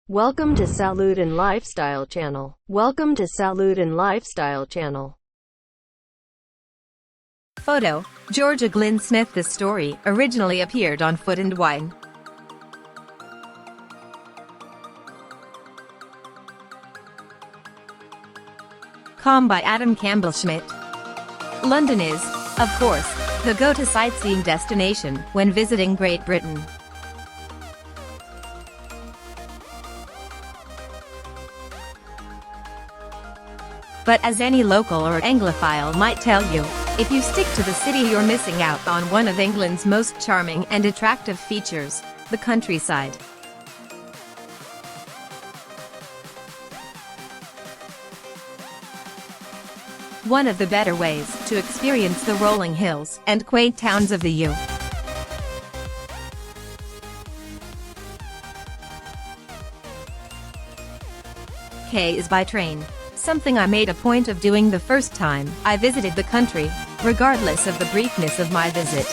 Welcome to Salud and Lifestyle channel. Welcome to Salud and Lifestyle channel. Photo: Georgia Glynn Smith. The story originally appeared on Food and Wine. Com by Adam Campbell Schmidt. London is, of course, the go-to sightseeing destination when visiting Great Britain. But as any local or Anglophile might tell you, if you stick to the city you're missing out on one of England's most charming and attractive features, the countryside. One of the better ways to experience the rolling hills and quaint towns of the UK is by train. Something I made a point of doing the first time I visited the country, regardless of the briefness of my visit.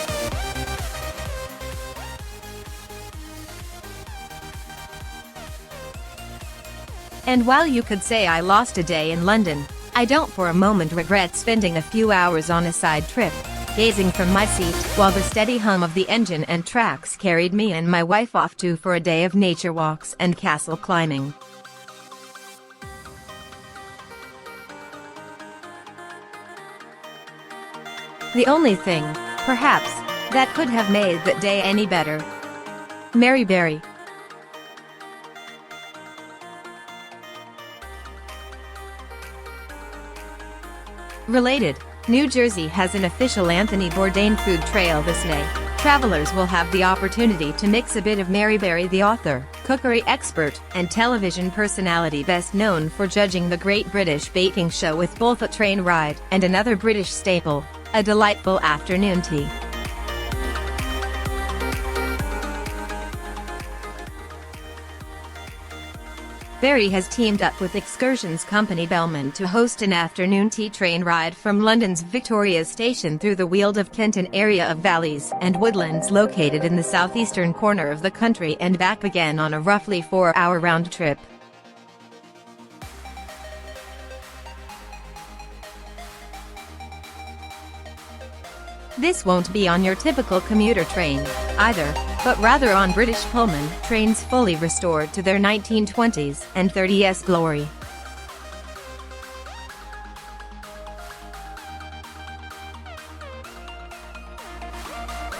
And while you could say I lost a day in London, I don't for a moment regret spending a few hours on a side trip, gazing from my seat while the steady hum of the engine and tracks carried me and my wife off for a day of nature walks and castle climbing. The only thing, perhaps, that could have made that day any better. Mary Berry. Related, New Jersey has an official Anthony Bourdain food trail this May. Travelers will have the opportunity to mix a bit of Mary Berry, the author, cookery expert, and television personality best known for judging the Great British Baking Show with both a train ride and another British staple, a delightful afternoon tea. Berry has teamed up with excursions company Bellman to host an afternoon tea train ride from London's Victoria Station through the Weald of Kenton area of valleys and woodlands located in the southeastern corner of the country and back again on a roughly 4-hour round trip. This won't be on your typical commuter train, either, but rather on British Pullman trains fully restored to their 1920s and 30s glory.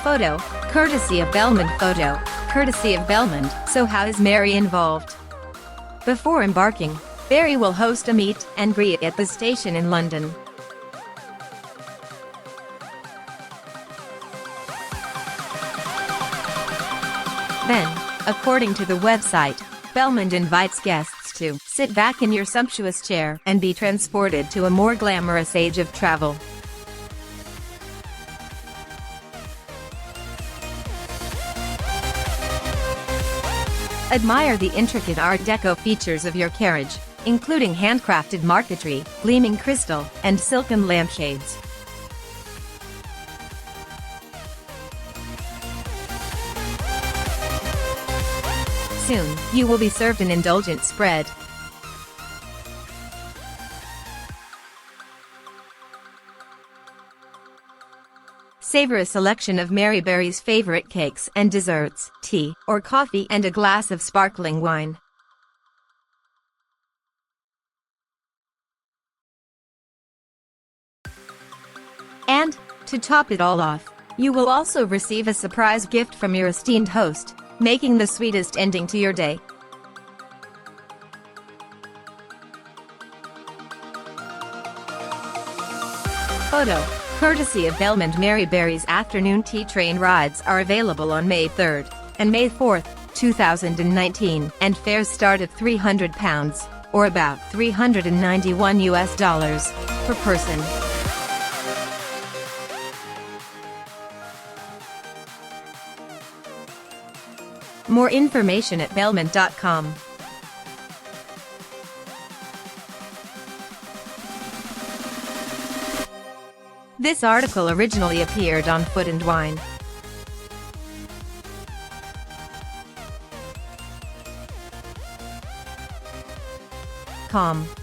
Photo, courtesy of Bellman. Photo, courtesy of Bellman. So how is Mary involved? Before embarking, Berry will host a meet and greet at the station in London. Then, according to the website, Bellman invites guests to sit back in your sumptuous chair and be transported to a more glamorous age of travel. Admire the intricate Art Deco features of your carriage, including handcrafted marquetry, gleaming crystal, and silken lampshades. Soon, you will be served an indulgent spread. Savor a selection of Mary Berry's favorite cakes and desserts, tea or coffee, and a glass of sparkling wine. And, to top it all off, you will also receive a surprise gift from your esteemed host, making the sweetest ending to your day. Photo, courtesy of Bellman. Mary Berry's afternoon tea train rides are available on May 3rd and May 4th, 2019, and fares start at £300, or about $391 per person. More information at bellman.com. This article originally appeared on Food and Wine. gmail.com.